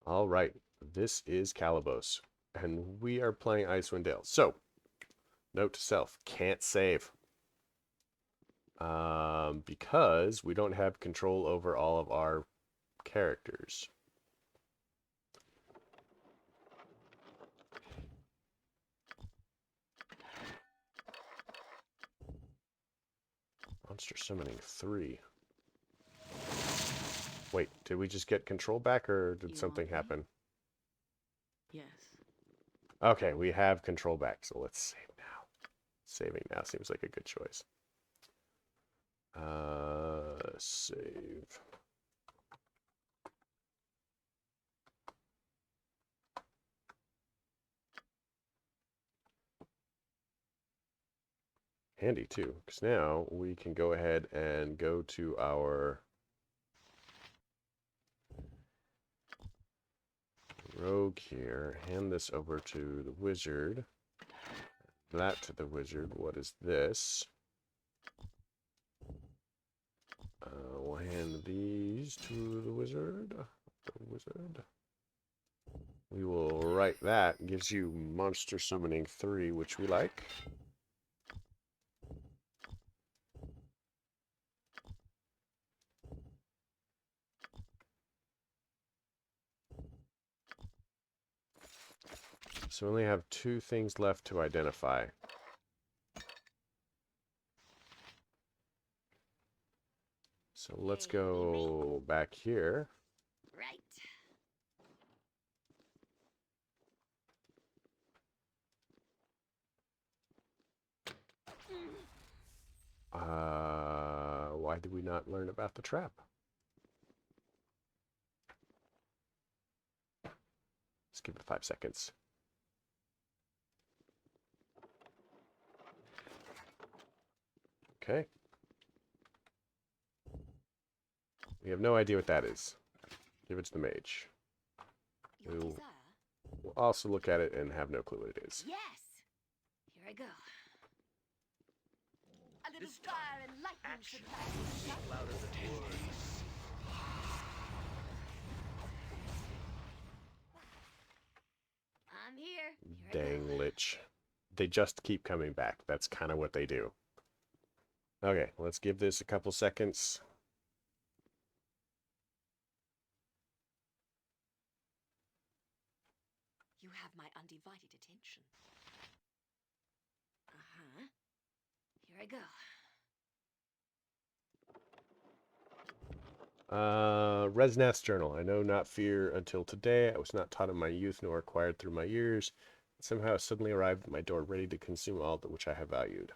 All right, this is Calabos, and we are playing Icewind Dale. So, note to self, can't save. Because we don't have control over all of our characters. Monster Summoning 3. Wait, did we just get control back, or did something happen? Yes. Okay, we have control back, so let's save now. Saving now seems like a good choice. Save. Handy too, because now we can go ahead and go to our rogue here, hand this over to the wizard, that to the wizard. What is this? We'll hand these to the wizard. We will write that. Gives you Monster Summoning 3, which we like. So we only have 2 things left to identify. So let's go back here. Right. Why did we not learn about the trap? Let's give it 5 seconds. Okay. We have no idea what that is. Give it to the mage. We'll also look at it and have no clue what it is. Yes. Here I go. A little fire and lightning should I'm here. Dang lich. They just keep coming back. That's kind of what they do. Okay, let's give this a couple seconds. You have my undivided attention. Uh-huh. Here I go. Resnath's journal. I know not fear until today. I was not taught in my youth, nor acquired through my years. Somehow it suddenly arrived at my door, ready to consume all that which I have valued,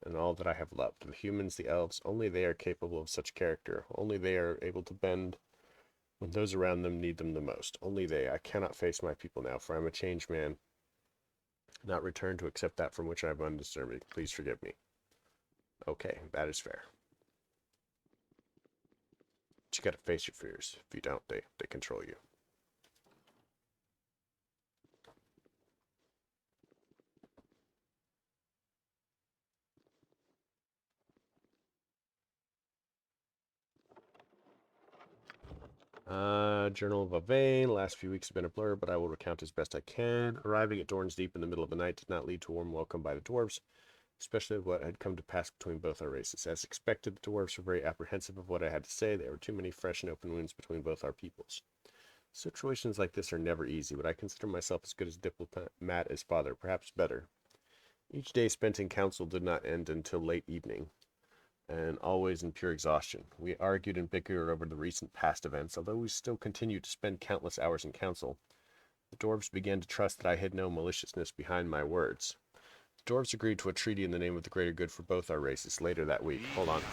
and all that I have loved. The humans, the elves, only they are capable of such character. Only they are able to bend when those around them need them the most. Only they. I cannot face my people now, for I am a changed man, not return to accept that from which I am undeserving. Please forgive me. Okay, that is fair. But you gotta face your fears. If you don't, they control you. Journal of Avane. Last few weeks have been a blur, but I will recount as best I can. Arriving at Dorn's Deep in the middle of the night did not lead to a warm welcome by the dwarves, especially what had come to pass between both our races. As expected, the dwarves were very apprehensive of what I had to say. There were too many fresh and open wounds between both our peoples. Situations like this are never easy, but I consider myself as good as diplomat as father, perhaps better. Each day spent in council did not end until late evening, and always in pure exhaustion. We argued and bickered over the recent past events, although we still continued to spend countless hours in council. The dwarves began to trust that I had no maliciousness behind my words. The dwarves agreed to a treaty in the name of the greater good for both our races later that week. Hold on.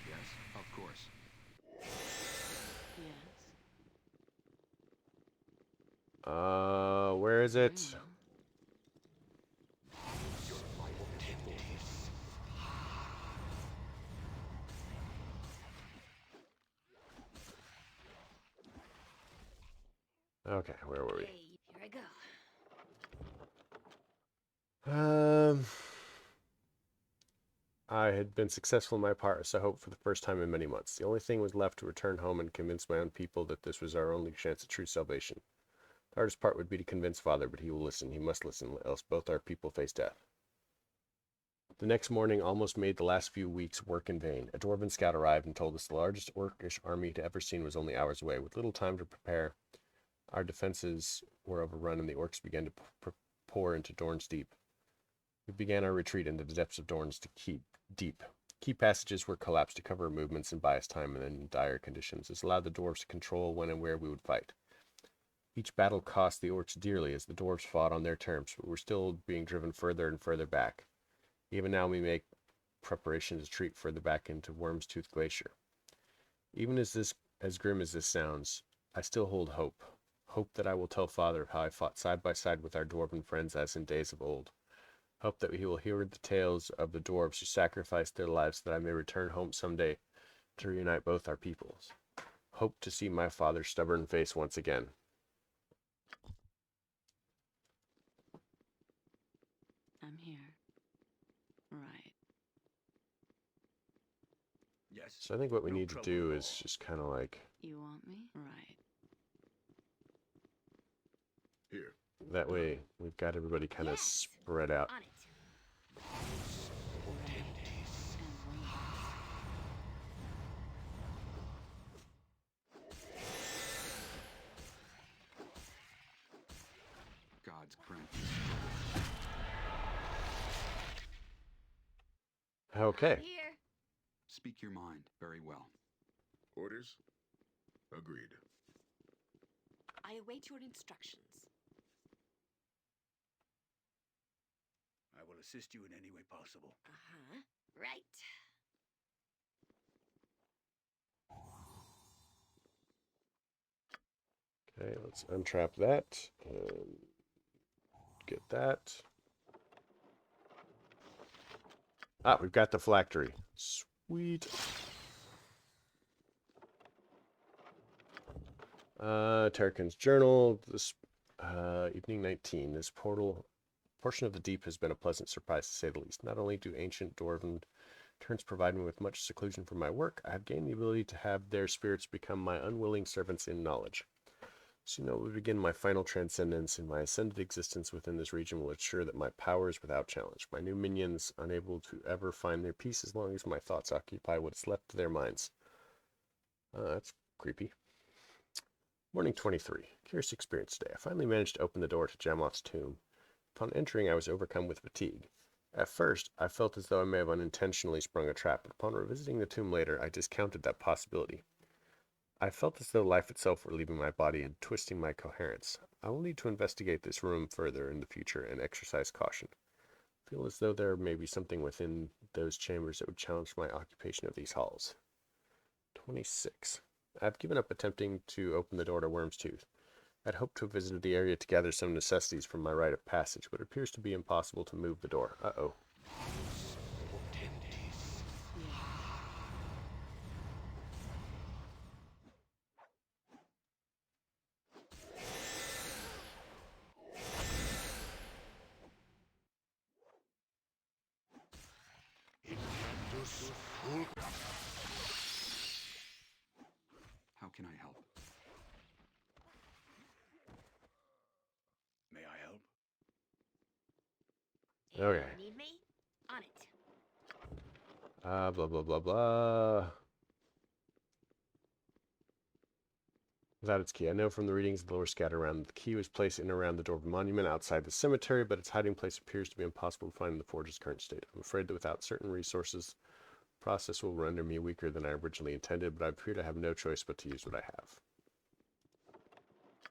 Yes, of course. Yes. Where is it? Okay, where were we? Here I go. I had been successful in my part, as I hoped, for the first time in many months. The only thing was left to return home and convince my own people that this was our only chance at true salvation. The hardest part would be to convince Father, but he will listen. He must listen, else both our people face death. The next morning almost made the last few weeks' work in vain. A dwarven scout arrived and told us the largest orcish army he'd ever seen was only hours away. With little time to prepare, our defenses were overrun and the orcs began to pour into Dorn's Deep. We began our retreat into the depths of Dorn's Deep. Key passages were collapsed to cover movements in biased time and in dire conditions. This allowed the dwarves to control when and where we would fight. Each battle cost the orcs dearly as the dwarves fought on their terms, but were still being driven further and further back. Even now we make preparations to retreat further back into Worm's Tooth Glacier. Even as grim as this sounds, I still hold hope. Hope that I will tell Father of how I fought side by side with our dwarven friends as in days of old. Hope that he will hear the tales of the dwarves who sacrificed their lives so that I may return home someday to reunite both our peoples. Hope to see my father's stubborn face once again. I'm here. Right. Yes. So I think what we No need to trouble do at is all. just kind of like... You want me? Right. Here. That way we've got everybody kind of Yes. spread out. On it. God's grant. Okay. Here. Speak your mind. Very well. Orders? Agreed. I await your instructions. I will assist you in any way possible. Uh-huh. Right. Okay, let's untrap that and get that. Ah, we've got the phylactery. Sweet. Tarkin's journal. This evening 19. This portion of the deep has been a pleasant surprise to say the least. Not only do ancient dwarven turns provide me with much seclusion from my work, I have gained the ability to have their spirits become my unwilling servants in knowledge. Soon I will begin my final transcendence, and my ascended existence within this region will ensure that my power is without challenge. My new minions, unable to ever find their peace as long as my thoughts occupy what is left of their minds. That's creepy. Morning 23. Curious experience today. I finally managed to open the door to Jamoth's tomb. Upon entering, I was overcome with fatigue. At first, I felt as though I may have unintentionally sprung a trap, but upon revisiting the tomb later, I discounted that possibility. I felt as though life itself were leaving my body and twisting my coherence. I will need to investigate this room further in the future and exercise caution. I feel as though there may be something within those chambers that would challenge my occupation of these halls. 26. I've given up attempting to open the door to Worm's Tooth. I'd hoped to have visited the area to gather some necessities from my rite of passage, but it appears to be impossible to move the door. Uh-oh. How can I help? May I help? Okay. Need me? On it. Blah, blah, blah, blah. Without its key. I know from the readings of the lore scattered around, the key was placed in and around the Dwarven monument outside the cemetery, but its hiding place appears to be impossible to find in the forge's current state. I'm afraid that without certain resources, the process will render me weaker than I originally intended, but I appear to have no choice but to use what I have.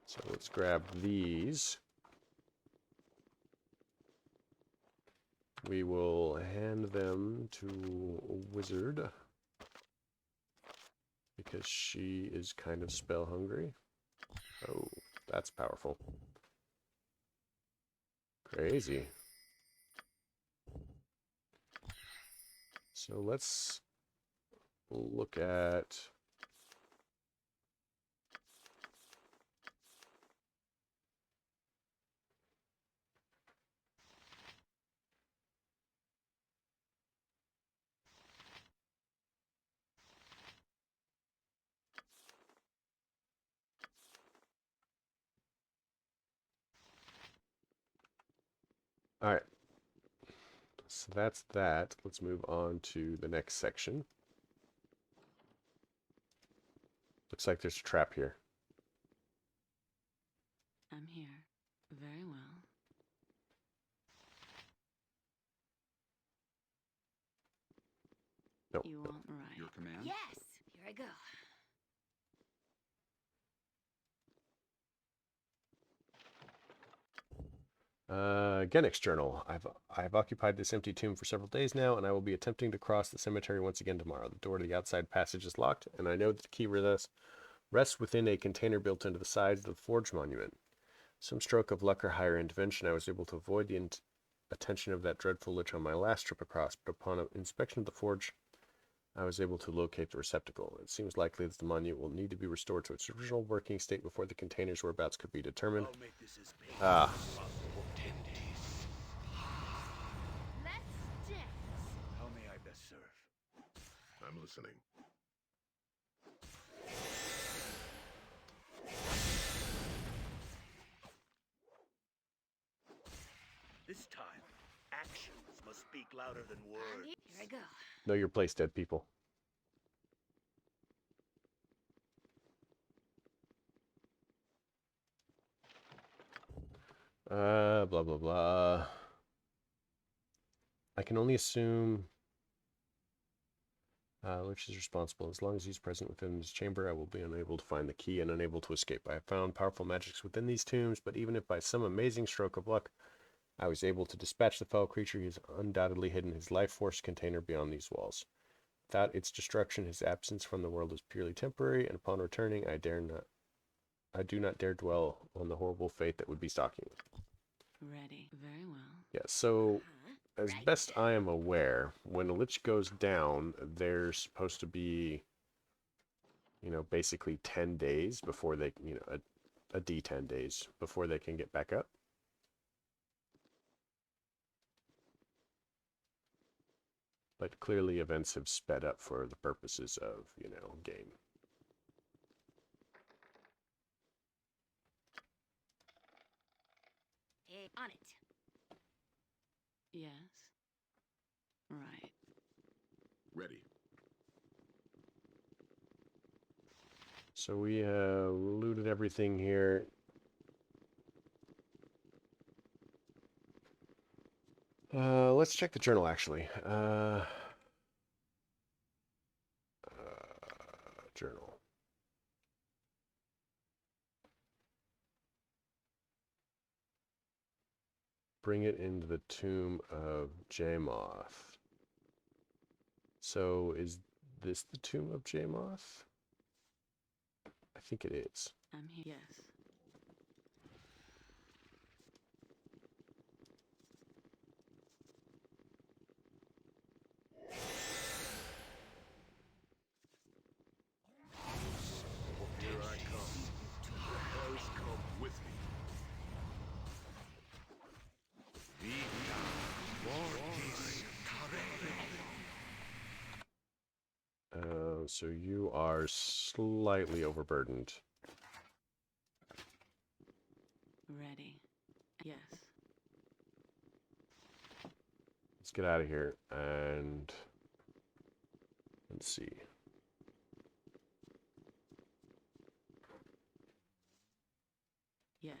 So let's grab these. We will hand them to a wizard because she is kind of spell hungry. Oh, that's powerful. Crazy. So let's look at So that's that. Let's move on to the next section. Looks like there's a trap here. I'm here. Very well. No. You want right. Your command? Yes, here I go. Genix Journal. I've occupied this empty tomb for several days now, and I will be attempting to cross the cemetery once again tomorrow. The door to the outside passage is locked, and I know that the key rests within a container built into the sides of the forge monument. Some stroke of luck or higher intervention, I was able to avoid the attention of that dreadful lich on my last trip across, but upon inspection of the forge, I was able to locate the receptacle. It seems likely that the monument will need to be restored to its original working state before the container's whereabouts could be determined. I'll make this as painless Ah. as possible. Let's dance. How may I best serve? I'm listening. This time, actions must speak louder than words. Here I go. Know your place, dead people. Blah, blah, blah. I can only assume which is responsible. As long as he's present within this chamber, I will be unable to find the key and unable to escape. I have found powerful magics within these tombs, but even if by some amazing stroke of luck, I was able to dispatch the foul creature, he has undoubtedly hidden his life force container beyond these walls. Without its destruction, his absence from the world is purely temporary, and upon returning, I do not dare dwell on the horrible fate that would be stalking me. Ready. Very well. Yeah, so as best I am aware, when a lich goes down, there's supposed to be, basically 10 days before they, a D10 days before they can get back up. But clearly events have sped up for the purposes of, game. Hey, on it. Yes. Right. Ready. So we have looted everything here. Let's check the journal, actually. Journal. Bring it into the tomb of Jamoth. So is this the tomb of Jamoth? I think it is. I'm here. Yes. Here I come. Hells come with me. So you are slightly overburdened. Ready. Yes. Let's get out of here and let's see. Yes.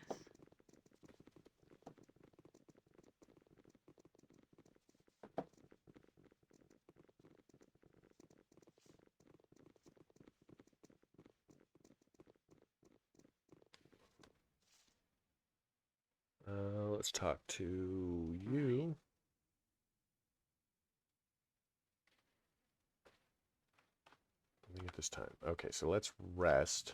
Let's talk to you. Let me get this time. Okay, so let's rest.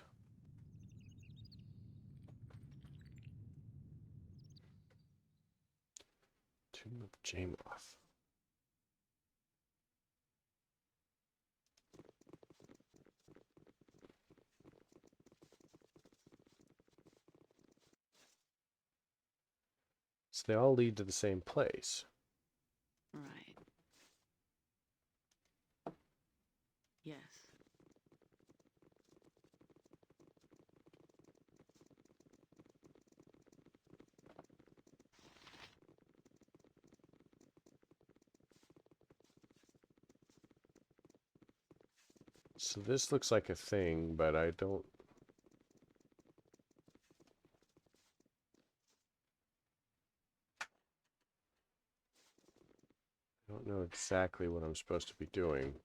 Tomb of Jamoth. So they all lead to the same place. Right. Yes. So this looks like a thing, but I don't know exactly what I'm supposed to be doing.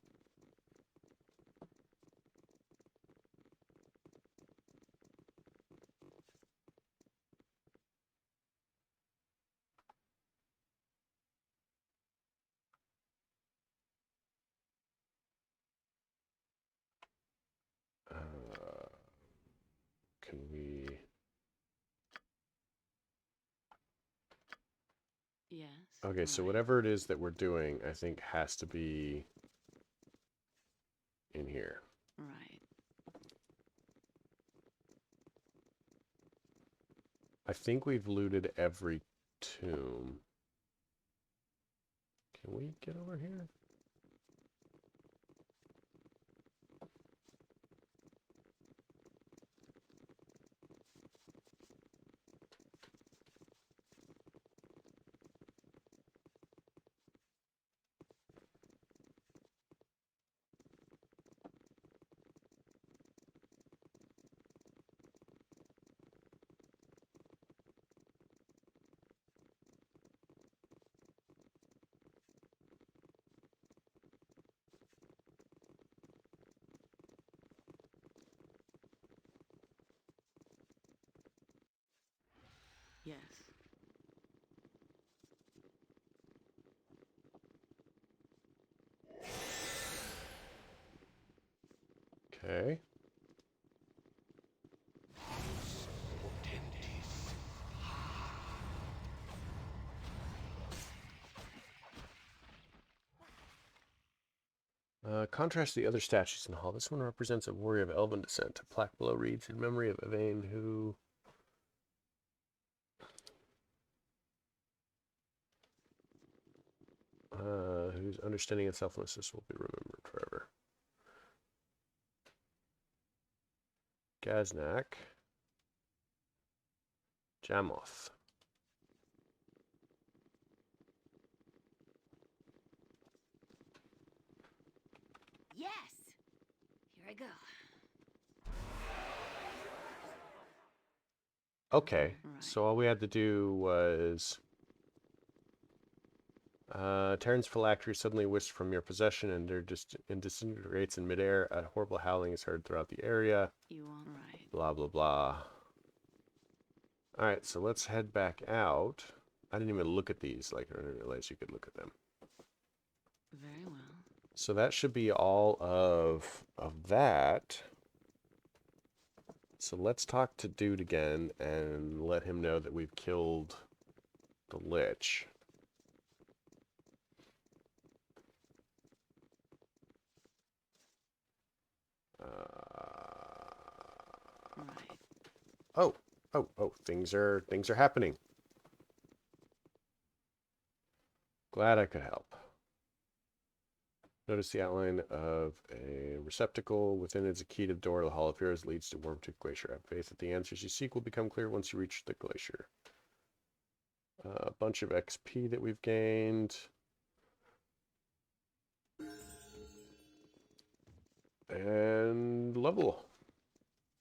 Can we... Yes. Okay, so right. whatever it is that we're doing, I think has to be in here. Right. I think we've looted every tomb. Can we get over here? Yes. Okay. Contrast to the other statues in the hall. This one represents a warrior of elven descent. A plaque below reads, in memory of Yvain, whose understanding and selflessness will be remembered forever. Gaznak. Jamoth. Yes! Here I go. Okay, Right. so all we had to do was... Terran's phylactery suddenly whisked from your possession and disintegrates in midair. A horrible howling is heard throughout the area. You want right. Blah, blah, blah. Alright, so let's head back out. I didn't even look at these, like, I didn't realize you could look at them. Very well. So that should be all of that. So let's talk to Dude again and let him know that we've killed the Lich. Right. Oh, things are happening. Glad I could help. Notice the outline of a receptacle. Within it is a key to the door. The Hall of Heroes leads to Wormtooth Glacier. Have faith that the answers you seek will become clear once you reach the glacier. A bunch of XP that we've gained. And level.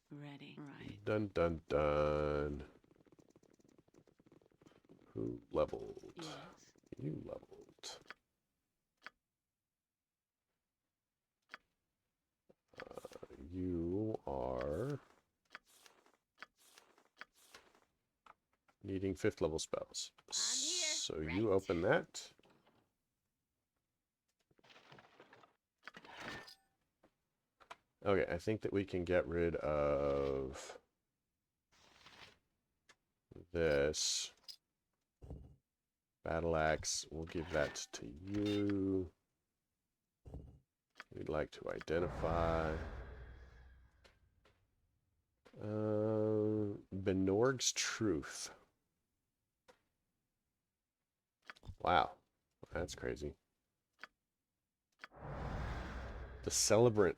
Ready. Right. Dun dun dun. Who leveled? Yes. You leveled. You are needing 5th level spells. I'm here. So Right. you open that. Okay, I think that we can get rid of this. Battle axe, we'll give that to you. We'd like to identify. Benorg's Truth. Wow, that's crazy. The Celebrant.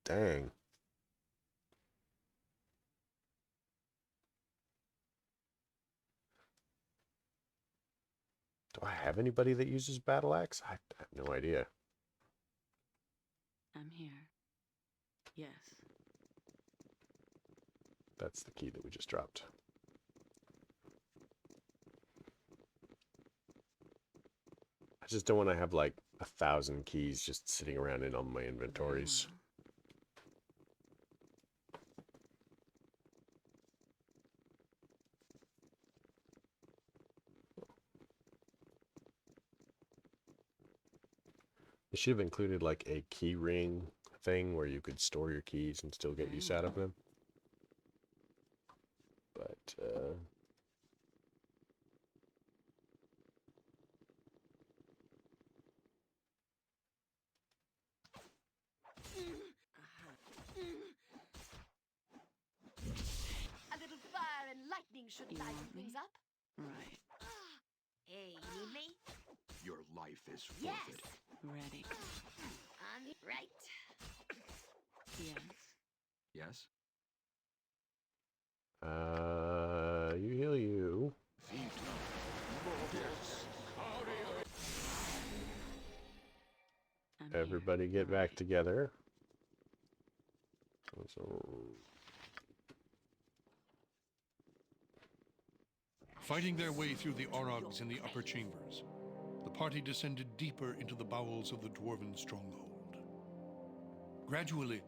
Dang. Do I have anybody that uses battle axe? I have no idea. I'm here. Yes. That's the key that we just dropped. I just don't want to have like 1,000 keys just sitting around in all my inventories. They should have included like a key ring thing where you could store your keys and still get use out of them. But, A little fire and lightning should You liven want me? things up. Right. Hey, you need me? Your life is Yes. forfeit. Ready. I'm right. Yes. Yes? you heal you. I'm here. Everybody get back together. So, Fighting their way through the Orogs in the upper chambers, the party descended deeper into the bowels of the dwarven stronghold. Gradually,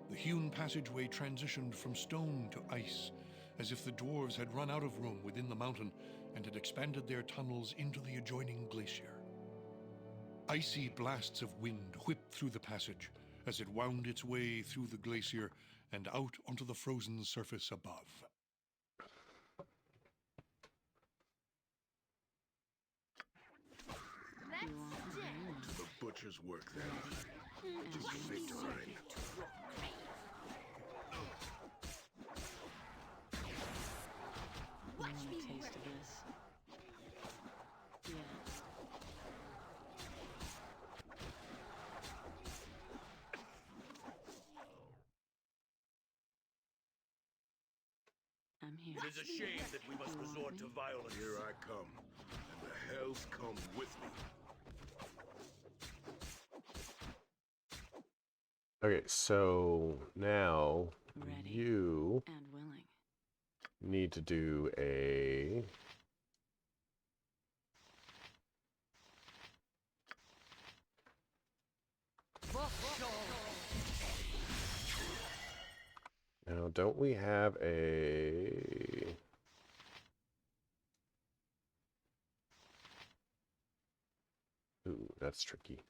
the hewn passageway transitioned from stone to ice, as if the dwarves had run out of room within the mountain and had expanded their tunnels into the adjoining glacier. Icy blasts of wind whipped through the passage as it wound its way through the glacier and out onto the frozen surface above. Let's You want me? dance. The butcher's work then. To victory. You Watch want me a taste work. of this? Yes. I'm here. It is a shame that we must resort to violence. Here I come, and the hells come with me. okay, so now Ready. you And willing. need to do a now, don't we have a ooh, that's tricky.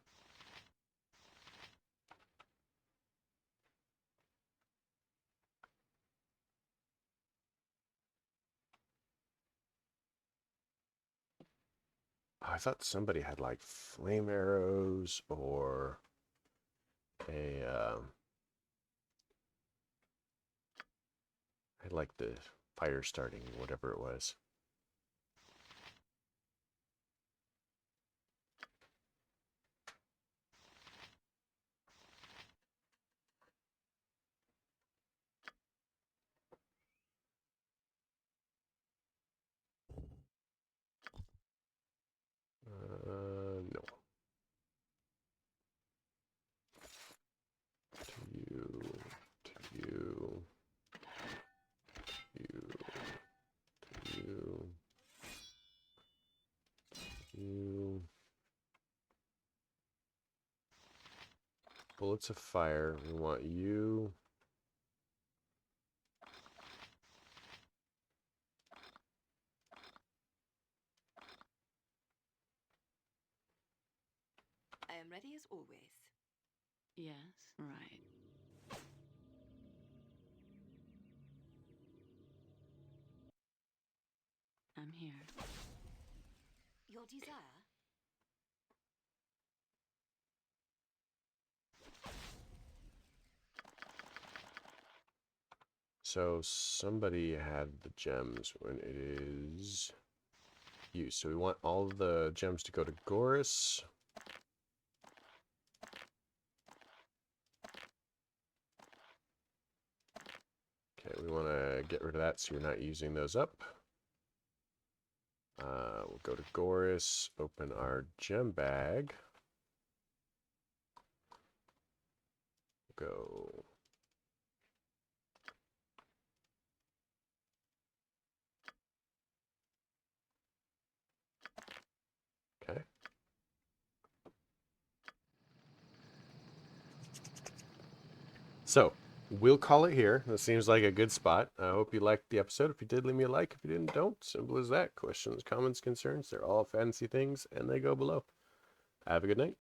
I thought somebody had like flame arrows or a I like the fire starting, whatever it was. No. To you, to you, you, to you, you. Bullets of fire. We want you. I am ready as always. Yes. Right. I'm here. Your desire? So somebody had the gems when it is used. So we want all of the gems to go to Goris. Okay, we want to get rid of that so you're not using those up. We'll go to Goris, open our gem bag. go. Okay. So, we'll call it here. That seems like a good spot. I hope you liked the episode. If you did, leave me a like. If you didn't, don't. Simple as that. Questions, comments, concerns, they're all fancy things, and they go below. Have a good night.